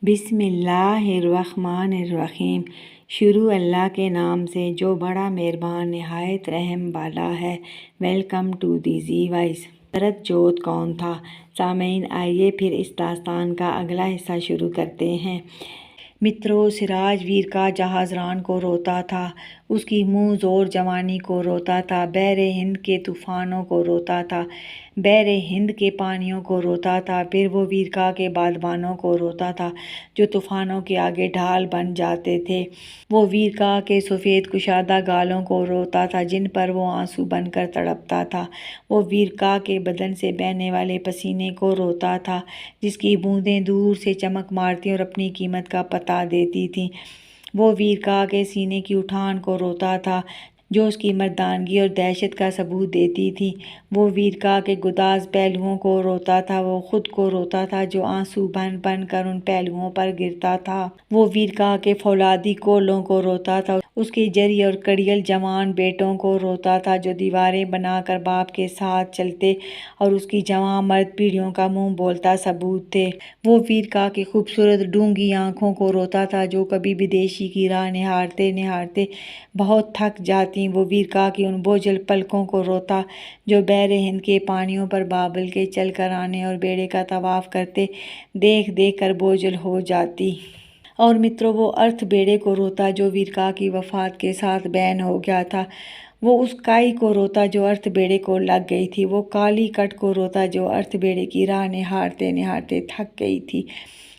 बिस्मिल्लाहिर्रहमानिर्रहीम। शुरू अल्लाह के नाम से जो बड़ा मेहरबान नहायत रहम वाला है। Welcome to the G voice. Sharad जोत कौन था? सामीन, आइए फिर इस दास्तान का अगला हिस्सा शुरू करते हैं। मित्रों, सिराज वीर का जहाज़रान को रोता था, उसकी मुँह ज़ोर जवानी को रोता था, बहरे हिंद के तूफ़ानों को रोता था, बहरे हिंद के पानियों को रोता था। फिर वो वीरका के बादबानों को रोता था जो तूफ़ानों के आगे ढाल बन जाते थे। वो वीरका के सफ़ेद कुशादा गालों को रोता था जिन पर वो आंसू बनकर तड़पता था। वो वीरका के बदन से बहने वाले पसीने को रोता था जिसकी बूंदें दूर से चमक मारती और अपनी कीमत का पता देती थीं। वो वीरका के सीने की उठान को रोता था जो उसकी मर्दानगी और दहशत का सबूत देती थी। वो वीरका के गुदाज पहलुओं को रोता था, वो खुद को रोता था जो आंसू बन बन कर उन पहलुओं पर गिरता था। वो वीरका के फौलादी कोलों को रोता था, उसके जरी और कड़ियल जवान बेटों को रोता था जो दीवारें बनाकर बाप के साथ चलते और उसकी जवान मर्द पीढ़ियों का मुंह बोलता सबूत थे। वो वीरका की खूबसूरत डूंगी आंखों को रोता था जो कभी विदेशी की राह निहारते निहारते बहुत थक जाती। वो वीरका की उन बोझल पलकों को रोता जो बहरे हिंद के पानियों पर बाबल के चल कर आने और बेड़े का तवाफ करते देख देख कर बोझल हो जाती। और मित्रों, वो अर्थ बेड़े को रोता जो वीरका की वफात के साथ बैन हो गया था। वो उस काई को रोता जो अर्थ बेड़े को लग गई थी। वो काली कट को रोता जो अर्थ बेड़े की राह निहारते निहारते थक गई थी।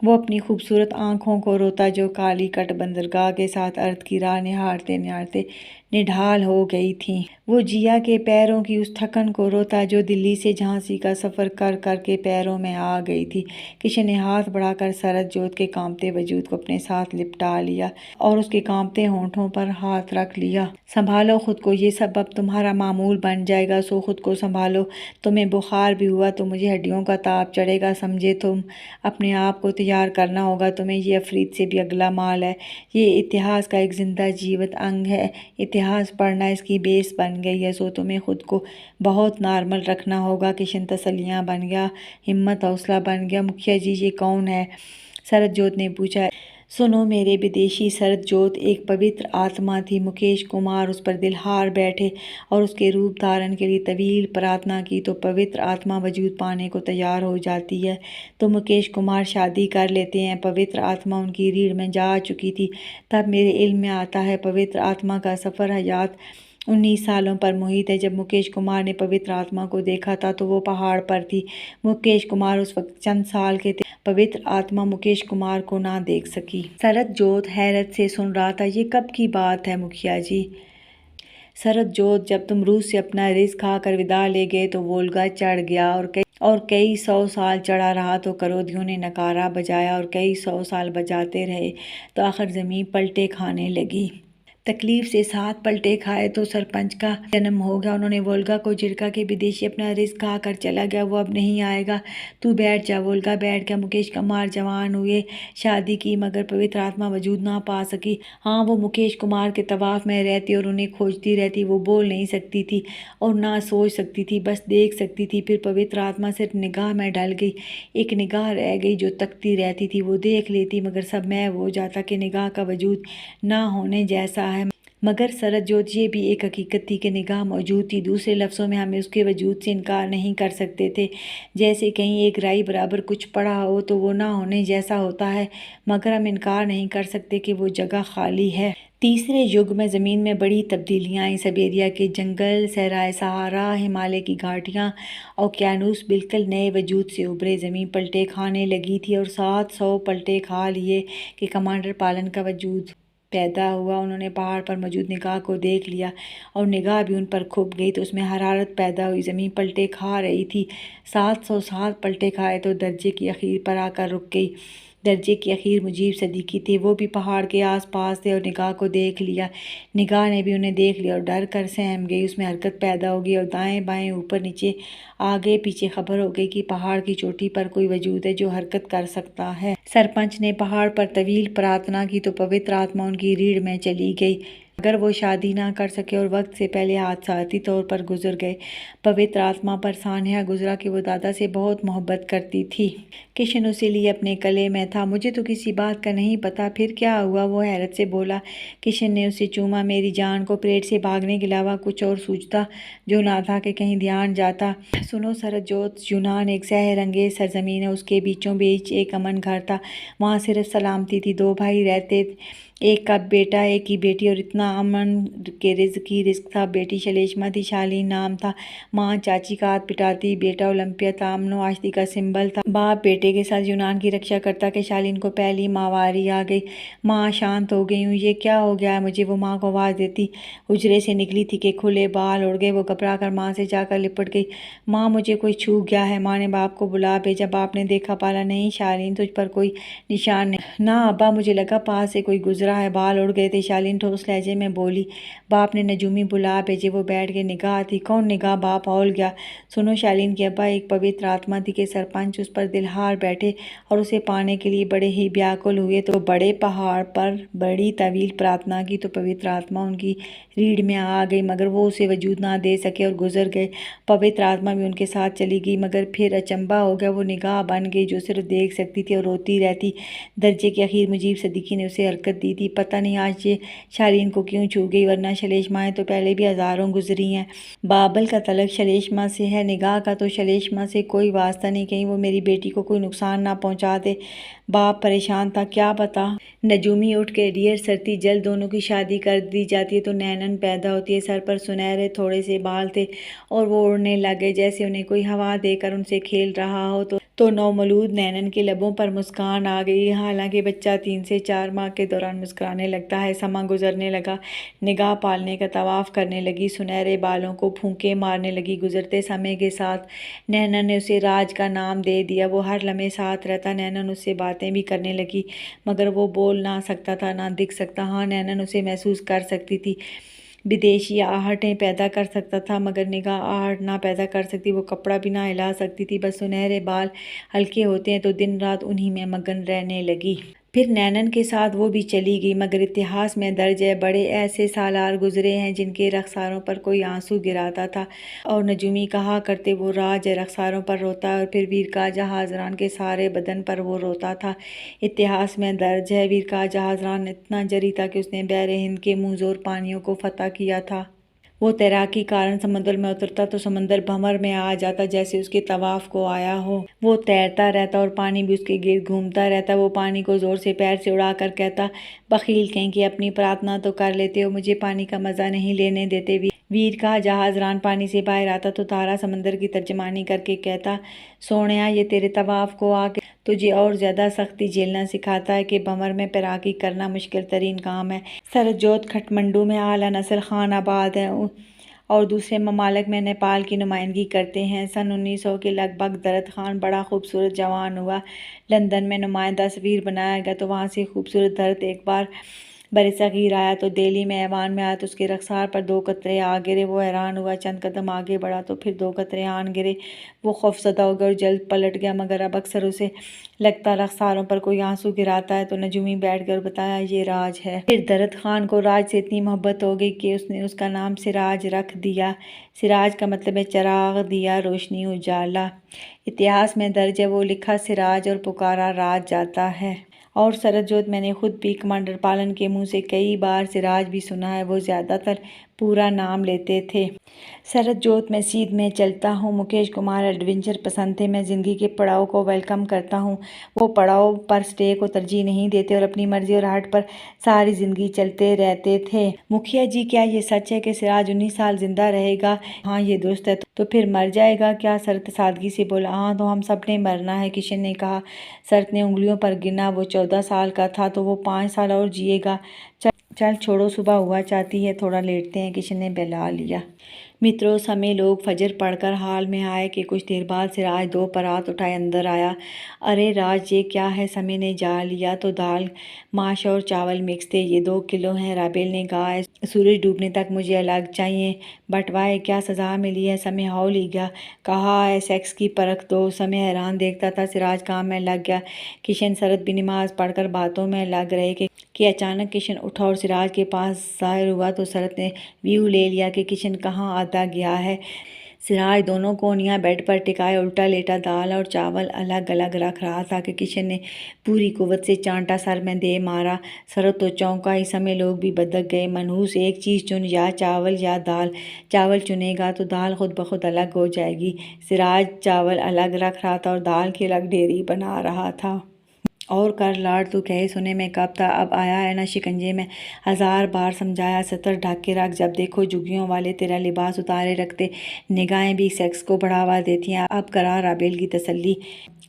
वो अपनी खूबसूरत आँखों को रोता जो काली कट बंदरगाह के साथ अर्थ की राह निहारते निहारते निढाल हो गई थी। वो जिया के पैरों की उस थकन को रोता जो दिल्ली से झांसी का सफ़र कर कर के पैरों में आ गई थी। किसी ने हाथ बढ़ाकर शरद जोत के कांपते वजूद को अपने साथ लिपटा लिया और उसके कांपते होंठों पर हाथ रख लिया। संभालो खुद को, ये सब अब तुम्हारा मामूल बन जाएगा, सो खुद को संभालो। तुम्हें बुखार भी हुआ तो मुझे हड्डियों का ताप चढ़ेगा, समझे तुम। अपने आप को तैयार करना होगा तुम्हें, ये अफरीद से भी अगला माल है। ये इतिहास का एक जिंदा जीवित अंग है। इतिहास पढ़ना इसकी बेस बन गई है, सो तुम्हें खुद को बहुत नॉर्मल रखना होगा। किशन तसल्लियाँ बन गया, हिम्मत हौसला बन गया। मुखिया जी, ये कौन है? शरद जोत ने पूछा। सुनो मेरे विदेशी, शरद जोत एक पवित्र आत्मा थी। मुकेश कुमार उस पर दिल हार बैठे और उसके रूप धारण के लिए तवील प्रार्थना की तो पवित्र आत्मा वजूद पाने को तैयार हो जाती है। तो मुकेश कुमार शादी कर लेते हैं। पवित्र आत्मा उनकी रीढ़ में जा चुकी थी। तब मेरे इल्म में आता है पवित्र आत्मा का सफ़र हयात 19 सालों पर मुहित है। जब मुकेश कुमार ने पवित्र आत्मा को देखा था तो वो पहाड़ पर थी। मुकेश कुमार उस वक्त चंद साल के थे। पवित्र आत्मा मुकेश कुमार को ना देख सकी। शरद जोत हैरत से सुन रहा था। ये कब की बात है मुखिया जी? शरद जोत, जब तुम रूस से अपना रिस्क खाकर विदा ले गए तो वोल्गा चढ़ गया और कई 100 साल चढ़ा रहा तो करोदियों ने नकारा बजाया और कई 100 साल बजाते रहे तो आखिर ज़मीन पलटे खाने लगी। तकलीफ से 7 पलटे खाए तो सरपंच का जन्म हो गया। उन्होंने वोल्गा को झिड़का के विदेशी अपना रिस्क खाकर चला गया, वो अब नहीं आएगा, तू बैठ जा। वोल्गा बैठ गया। मुकेश कुमार जवान हुए, शादी की, मगर पवित्र आत्मा वजूद ना पा सकी। हाँ, वो मुकेश कुमार के तवाफ में रहती और उन्हें खोजती रहती। वो बोल नहीं सकती थी और ना सोच सकती थी, बस देख सकती थी। फिर पवित्र आत्मा सिर्फ निगाह में ढल गई। एक निगाह रह गई जो तकती रहती थी। वो देख लेती मगर सब महव हो जाता कि निगाह का वजूद ना होने जैसा है। मगर शरद जोत, ये भी एक हकीकत थी कि निगाह मौजूद थी। दूसरे लफ्ज़ों में हम उसके वजूद से इनकार नहीं कर सकते थे। जैसे कहीं एक राई बराबर कुछ पड़ा हो तो वो ना होने जैसा होता है, मगर हम इनकार नहीं कर सकते कि वो जगह खाली है। तीसरे युग में ज़मीन में बड़ी तब्दीलियाँ आई। साइबेरिया के जंगल, सहराए सहारा, हिमालय की घाटियाँ, ओकियानूस बिल्कुल नए वजूद से उभरे। ज़मीन पलटे खाने लगी थी और 700 पलटे खा लिए कि कमांडर पालन का वजूद पैदा हुआ। उन्होंने पहाड़ पर मौजूद निगाह को देख लिया और निगाह भी उन पर खुप गई तो उसमें हरारत पैदा हुई। ज़मीन पलटे खा रही थी। 707 पलटे खाए तो दर्जे की आखिर पर आकर रुक गई। दर्जे की आखिर मुजीब सदीकी थे। वो भी पहाड़ के आसपास थे और निगाह को देख लिया। निगाह ने भी उन्हें देख लिया और डर कर सहम गई। उसमें हरकत पैदा हो गई और दाएं बाएं ऊपर नीचे आगे पीछे खबर हो गई कि पहाड़ की चोटी पर कोई वजूद है जो हरकत कर सकता है। सरपंच ने पहाड़ पर तवील प्रार्थना की तो पवित्र आत्मा उनकी रीढ़ में चली गई। अगर वो शादी ना कर सके और वक्त से पहले हादसाती तौर पर गुजर गए। पवित्र आत्मा पर सान्या गुजरा कि वो दादा से बहुत मोहब्बत करती थी। किशन उसे लिए अपने गले में था। मुझे तो किसी बात का नहीं पता, फिर क्या हुआ? वो हैरत से बोला। किशन ने उसे चूमा। मेरी जान को पेट से भागने के अलावा कुछ और सूझता जो ना था कि कहीं ध्यान जाता। सुनो सरजोत, यूनान एक सहर अंगेज सरजमीन है। उसके बीचों बीच एक अमन घर था। वहाँ सिर्फ सलामती थी। 2 भाई रहते, एक का बेटा एक की बेटी, और इतना अमन के रिस्क था। बेटी शलेशमा थी, शालीन नाम था। माँ चाची का हाथ पिटाती, बेटा ओलंपिया था, अमनो आश्ती का सिंबल था। बाप बेटे के साथ यूनान की रक्षा करता कि शालीन को पहली माहवारी आ गई। माँ शांत हो गई हूँ, ये क्या हो गया है मुझे? वो माँ को आवाज़ देती हुजरे से निकली थी कि खुले बाल उड़ गए। वो घबरा कर माँ से जाकर लिपट गई। माँ मुझे कोई छू गया है। माँ ने बाप को बुला भेजा। बाप ने देखा पाला, नहीं शालीन तुझ पर कोई निशान नहीं। ना अब्बा, मुझे लगा पास से कोई गुजरा है, बाल उड़ गए थे, शालीन ठोस लहजे में बोली। बाप ने नजूमी बुला भेजे। वो बैठ के निगाह थी। कौन निगाह? बाप हौल गया। सुनो शालीन की अब्बा एक पवित्र आत्मा थी कि सरपंच उस पर दिलहार बैठे और उसे पाने के लिए बड़े ही व्याकुल हुए। तो बड़े पहाड़ पर बड़ी तवील प्रार्थना की तो पवित्र आत्मा उनकी रीढ़ में आ गई, मगर वो उसे वजूद ना दे सके और गुजर गए। पवित्र आत्मा भी उनके साथ चली गई, मगर फिर अचंबा हो गया। वो निगाह बन गई जो सिर्फ देख सकती थी और रोती रहती। दर्जे के आखिर मुजीब सदीकी ने उसे हरकत दी थी। पता नहीं आज ये शालीन को क्यों छू गई, वरना शलेशमाएँ तो पहले भी हज़ारों गुजरी हैं। बाबल का तलक शलेशमा से है, निगाह का तो शलेशमा से कोई वास्ता नहीं, कहीं वो मेरी बेटी को कोई नुकसान ना पहुंचा दे। बाप परेशान था, क्या पता नजूमी उठ के डियर सरती जल्द दोनों की शादी कर दी जाती है तो नैनन पैदा होती है। सर पर सुनहरे थोड़े से बाल थे और वो उड़ने लगे जैसे उन्हें कोई हवा देकर उनसे खेल रहा हो। तो नौमौलूद नैनन के लबों पर मुस्कान आ गई। हालांकि बच्चा 3 से 4 माह के दौरान मुस्कुराने लगता है। समा गुजरने लगा। निगाह पालने का तवाफ करने लगी, सुनहरे बालों को फूंके मारने लगी। गुजरते समय के साथ नैनन ने उसे राज का नाम दे दिया। वो हर लम्हे साथ रहता। नैनन उससे बातें भी करने लगी, मगर वो बोल ना सकता था, ना दिख सकता। हाँ, नैनन उसे महसूस कर सकती थी। विदेशी आहटें पैदा कर सकता था, मगर निगाह आहट ना पैदा कर सकती। वो कपड़ा भी ना हिला सकती थी। बस सुनहरे बाल हल्के होते हैं तो दिन रात उन्हीं में मगन रहने लगी। फिर नैनन के साथ वो भी चली गई, मगर इतिहास में दर्ज है बड़े ऐसे सालार गुजरे हैं जिनके रखसारों पर कोई आंसू गिराता था और नजूमी कहा करते वो राज है रखसारों पर रोता है, और फिर वीर काजा हाजरान के सारे बदन पर वो रोता था। इतिहास में दर्ज है वीर काजा हाजरान इतना जरी था कि उसने बहरे हिंद के मुंहजोर पानियों को फतह किया था। वो तैराकी कारण समंदर में उतरता तो समंदर भंवर में आ जाता जैसे उसके तवाफ को आया हो। वो तैरता रहता और पानी भी उसके गिर्द घूमता रहता। वो पानी को जोर से पैर से उड़ा कर कहता, बखील कहीं कि अपनी प्रार्थना तो कर लेते हो, मुझे पानी का मजा नहीं लेने देते। वीर का जहाजरान पानी से बाहर आता तो तारा समंदर की तर्जमानी करके कहता, सोनिया ये तेरे तवाफ को आके तुझे और ज़्यादा सख्ती झेलना सिखाता है कि भंवर में तैराकी करना मुश्किल तरीन काम है। सरजोत खटमंडू में आला नस्ल खान आबाद है और दूसरे ममालिक में नेपाल की नुमाइंदगी करते हैं। सन 1900 के लगभग दरद खान बड़ा खूबसूरत जवान हुआ। लंदन में नुमाइंदा सफीर बनाया गया तो वहाँ से खूबसूरत दरद एक बार बरसगीर आया तो दिल्ली में ऐवान में आया तो उसके रखसार पर 2 कतरे आ गिरे। वो हैरान हुआ, चंद कदम आगे बढ़ा तो फिर 2 कतरे आन गिरे। वो खौफजदा हो गया और जल्द पलट गया, मगर अब अक्सर उसे लगता रखसारों पर कोई आंसू गिराता है तो नजूमी बैठ कर बताया ये राज है। फिर दरद खान को राज से इतनी मोहब्बत हो गई कि उसने उसका नाम सिराज रख दिया। सिराज का मतलब है चराग, दिया, रोशनी, उजाला। इतिहास में दर्ज है वो लिखा सिराज और पुकारा राज जाता है। और सरजोत मैंने खुद भी कमांडर पालन के मुंह से कई बार सिराज भी सुना है। वो ज़्यादातर पूरा नाम लेते थे। सरजोत मैं सीध में चलता हूँ। मुकेश कुमार एडवेंचर पसंद थे। मैं ज़िंदगी के पड़ाव को वेलकम करता हूँ। वो पड़ाव पर स्टे को तरजीह नहीं देते और अपनी मर्जी और हट पर सारी ज़िंदगी चलते रहते थे। मुखिया जी, क्या ये सच है कि सिराज 19 साल जिंदा रहेगा? हाँ, ये दुरुस्त है। तो फिर मर जाएगा क्या? शरत सादगी से बोला। हाँ, तो हम सब ने मरना है, किशन ने कहा। शरत ने उंगलियों पर गिना। वो 14 साल का था तो वो 5 साल और जिएगा। चल छोड़ो, सुबह हुआ चाहती है, थोड़ा लेटते हैं, किशन ने बहला लिया। मित्रों, समय लोग फजर पढ़कर हाल में आए कि कुछ देर बाद सिराज 2 परात उठाए अंदर आया। अरे राज, ये क्या है? समय ने जा लिया तो दाल, माश और चावल मिक्स थे। ये 2 किलो हैं। राबेल ने कहा, सूरज डूबने तक मुझे अलग चाहिए। बटवाए, क्या सजा मिली है? समय हौल ही गया। कहा है सेक्स की परख दो। समय हैरान देखता था। सिराज काम में लग गया। किशन सरत भी नमाज पढ़कर बातों में लग रहे कि अचानक किशन उठा और सिराज के पास ज़ाहिर हुआ तो सरत ने व्यू ले लिया कि किशन कहाँ आता गया है। सिराज दोनों कोनियाँ बेड पर टिकाए उल्टा लेटा दाल और चावल अलग अलग रख रहा था कि किशन ने पूरी कुव्वत से चांटा सर में दे मारा। सरत तो चौंका। इस समय लोग भी बदक गए। मनहूस, एक चीज़ चुन, या चावल या दाल। चावल चुनेगा तो दाल खुद ब खुद अलग हो जाएगी। सिराज चावल अलग रख रहा था और दाल की अलग ढेरी बना रहा था। और कर लाड, तू कहे सुने में कब था? अब आया है ना शिकंजे में। 1000 बार समझाया। सतर ढक के रख। जब देखो झुग्गियों वाले तेरा लिबास उतारे रखते। निगाहें भी सेक्स को बढ़ावा देती हैं। अब करा राबेल की तसल्ली।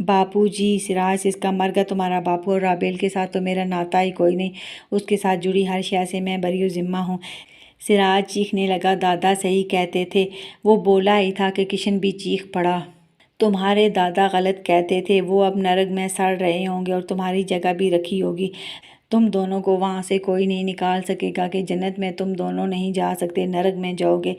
बापू जी, सिराज इसका मर गया तुम्हारा बापू, और राबेल के साथ तो मेरा नाता ही कोई नहीं। उसके साथ जुड़ी हर शय से मैं बरी जिम्मा हूँ। सिराज चीखने लगा। दादा सही कहते थे। वो बोला ही था कि किशन भी चीख पड़ा। तुम्हारे दादा गलत कहते थे। वो अब नरक में सड़ रहे होंगे और तुम्हारी जगह भी रखी होगी। तुम दोनों को वहाँ से कोई नहीं निकाल सकेगा कि जन्नत में तुम दोनों नहीं जा सकते, नरक में जाओगे।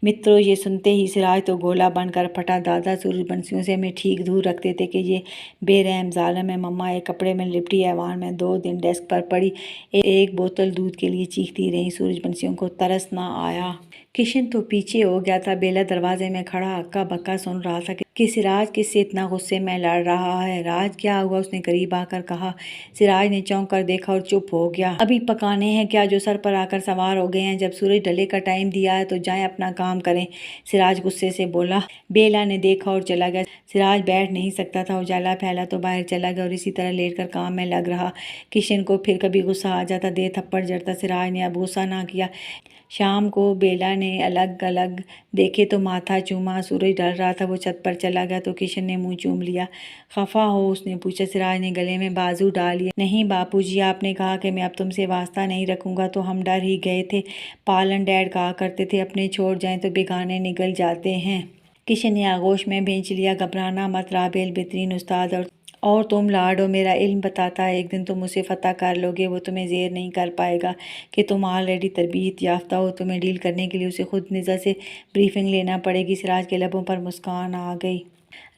मित्रों, ये सुनते ही सिराज तो गोला बनकर फटा। दादा सूरजवंशियों से हमें ठीक दूर रखते थे कि ये बेरहम जालिम है। मम्मा एक कपड़े में लिपटी ऐवान में 2 दिन डेस्क पर पड़ी एक बोतल दूध के लिए चीखती रही। सूरजवंशियों को तरस ना आया। किशन तो पीछे हो गया था। बेला दरवाजे में खड़ा हक्का बक्का सुन रहा था कि सिराज किससे इतना गुस्से में लड़ रहा है। राज, क्या हुआ? उसने करीब आकर कहा। सिराज ने चौंक कर देखा और चुप हो गया। अभी पकाने हैं क्या जो सर पर आकर सवार हो गए हैं? जब सूरज ढले का टाइम दिया है तो जाएं अपना काम करें, सिराज गुस्से से बोला। बेला ने देखा और चला गया। सिराज बैठ नहीं सकता था। उजाला फैला तो बाहर चला गया और इसी तरह लेटकर काम में लग रहा। किशन को फिर कभी गुस्सा आ जाता, दे थप्पड़ जड़ता। सिराज ने अब गुस्सा ना किया। शाम को बेला ने अलग अलग देखे तो माथा चूमा। सूरज ढल रहा था। वो छत पर चला गया तो किशन ने मुंह चूम लिया। खफा हो? उसने पूछा। सिराज ने गले में बाजू डाल लिए। नहीं बापूजी, आपने कहा कि मैं अब तुमसे वास्ता नहीं रखूंगा तो हम डर ही गए थे। पालन डैड कहा करते थे, अपने छोड़ जाएं तो बेगाने निकल जाते हैं। किशन ने आगोश में भेज लिया। घबराना मत, राबेल बेहतरीन उस्ताद और तुम लाडो, मेरा इल्म बताता है एक दिन तुम उसे फतह कर लोगे। वो तुम्हें ज़ेर नहीं कर पाएगा कि तुम ऑलरेडी तरबियत याफ्ता हो। तुम्हें डील करने के लिए उसे खुद निज़ा से ब्रीफिंग लेना पड़ेगी। सिराज के लबों पर मुस्कान आ गई।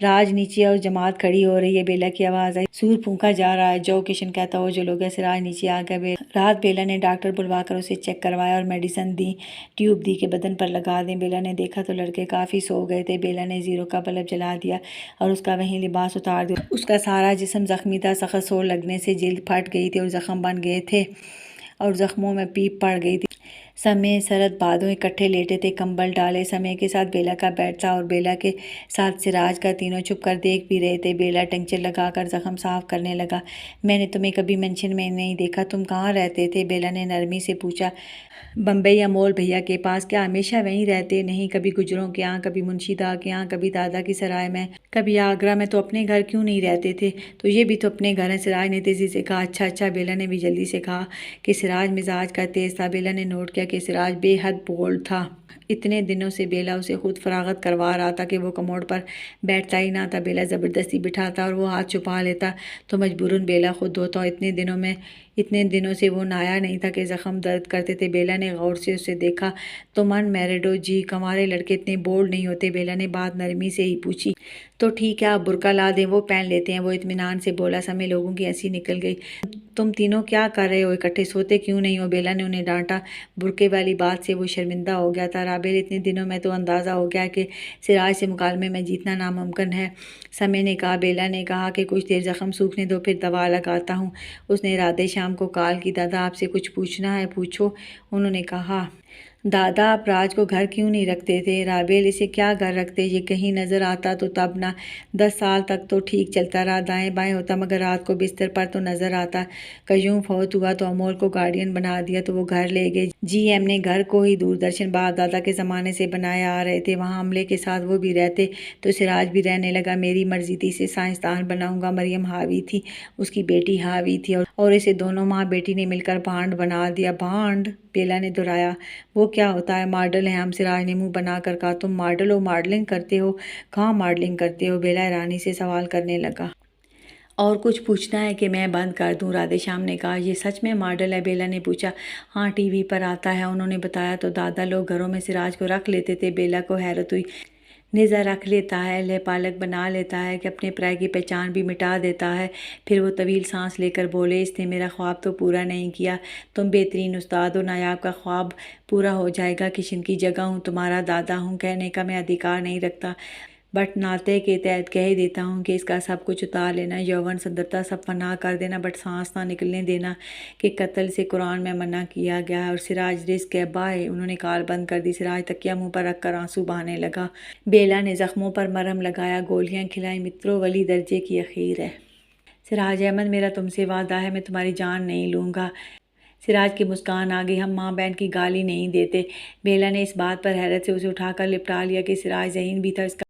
राज नीचे और जमात खड़ी हो रही है। बेला की आवाज़ आई। सूर फूंका जा रहा है। जो किशन कहता हो जो लोग है। सिराज नीचे आ गया। रात बेला ने डॉक्टर बुलवाकर उसे चेक करवाया और मेडिसिन दी, ट्यूब दी के बदन पर लगा दें। बेला ने देखा तो लड़के काफ़ी सो गए थे। बेला ने जीरो का बल्ब जला दिया और उसका वहीं लिबास उतार दिया। उसका सारा जिस्म जख्मी था। सख्त सोर लगने से जिल्द फट गई थी और जख्म बन गए थे और जख्मों में पीप पड़ गई थी। समय सरद बादों इकट्ठे लेटे थे, कंबल डाले। समय के साथ बेला का बेड था और बेला के साथ सिराज का। तीनों छुप कर देख भी रहे थे। बेला टंचर लगाकर जख्म साफ करने लगा। मैंने तुम्हें कभी मेंशन में नहीं देखा, तुम कहाँ रहते थे? बेला ने नरमी से पूछा। बम्बई अमोल भैया के पास। क्या हमेशा वहीं रहते? नहीं, कभी गुजरों के यहाँ, कभी मुंशीदा के यहाँ, कभी दादा की सराय में, कभी आगरा में। तो अपने घर क्यों नहीं रहते थे? तो ये भी तो अपने घर हैं। सिराज ने तेजी से कहा। अच्छा अच्छा। बेला ने भी जल्दी से कहा कि सिराज मिजाज का तेज था। बेला ने नोट किया कि सिराज बेहद बोल्ड था। इतने दिनों से बेला उसे खुद फरागत करवा रहा था कि वो कमोड पर बैठता ही ना था। बेला ज़बरदस्ती बिठाता और वो हाथ छुपा लेता तो मजबूरन बेला खुद होता। इतने दिनों से वो नाया नहीं था कि ज़ख्म दर्द करते थे। बेला ने गौर से उसे देखा तो मन मैरिडो जी, कंवारे लड़के इतने बोल्ड नहीं होते। बेला ने बात नरमी से ही पूछी। तो ठीक है, आप बुर्का ला दें, वो पहन लेते हैं। वो इत्मीनान से बोला। समय लोगों की हंसी निकल गई। तुम तीनों क्या कर रहे हो इकट्ठे? सोते क्यों नहीं हो? बेला ने उन्हें डांटा। बुर्के वाली बात से वो शर्मिंदा हो गया था। राबेल, इतने दिनों में तो अंदाज़ा हो गया कि सिराज से मुकालमे में जीतना नामुमकिन है। समय ने कहा। बेला ने कहा कि कुछ देर ज़ख्म सूखने दो, फिर दवा लगाता हूँ। उसने राधे श्याम को कॉल की। दादा, आपसे कुछ पूछना है, पूछो, उन्होंने कहा। दादा, आप राज को घर क्यों नहीं रखते थे? राबेल, इसे क्या घर रखते? ये कहीं नज़र आता तो तब ना। 10 साल तक तो ठीक चलता रहा, दाएं बाएं होता, मगर रात को बिस्तर पर तो नज़र आता। कयूं फौत हुआ तो अमोल को गार्डियन बना दिया तो वो घर ले गए। जीएम ने घर को ही दूरदर्शन बाप दादा के ज़माने से बनाए आ रहे थे। वहाँ अमले के साथ वो भी रहते तो सिराज भी रहने लगा। मेरी मर्जी थी, इसे साइंसदान बनाऊंगा। मरियम हावी थी, उसकी बेटी हावी थी और इसे दोनों माँ बेटी ने मिलकर भांड बना दिया। भांड? बेला ने दोहराया। वो क्या होता है? मॉडल हैं हम। सिराज ने मुंह बनाकर कहा। तुम मॉडल हो? मॉडलिंग करते हो? कहाँ मॉडलिंग करते हो? बेला ईरानी से सवाल करने लगा। और कुछ पूछना है कि मैं बंद कर दूं? राधे श्याम ने कहा। ये सच में मॉडल है? बेला ने पूछा। हाँ, टीवी पर आता है, उन्होंने बताया तो। दादा लोग घरों में सिराज को रख लेते थे। बेला को हैरत हुई। निज़ा रख लेता है, लय पालक बना लेता है कि अपने पराये की पहचान भी मिटा देता है। फिर वो तवील सांस लेकर बोले, इसने मेरा ख्वाब तो पूरा नहीं किया। तुम बेहतरीन उस्ताद हो, नायाब का ख्वाब पूरा हो जाएगा। किशन की जगह हूँ, तुम्हारा दादा हूँ, कहने का मैं अधिकार नहीं रखता, बट नाते के तहत कह देता हूँ कि इसका सब कुछ उतार लेना, यौवन सुंदरता सब फना कर देना, बट सांस ना निकलने देना कि कत्ल से कुरान में मना किया गया है। और सिराज रिस्क है बाय। उन्होंने कॉल बंद कर दी। सिराज तकिया मुंह पर रखकर आंसू बहाने लगा। बेला ने जख्मों पर मरहम लगाया, गोलियां खिलाई। मित्रों, वली दर्जे की अखीर है। सिराज अहमद, मेरा तुमसे वादा है, मैं तुम्हारी जान नहीं लूँगा। सिराज की मुस्कान आ गई। हम माँ बहन की गाली नहीं देते। बेला ने इस बात पर हैरत से उसे उठाकर लिपटा लिया कि सिराज ज़हीन भी था। इसका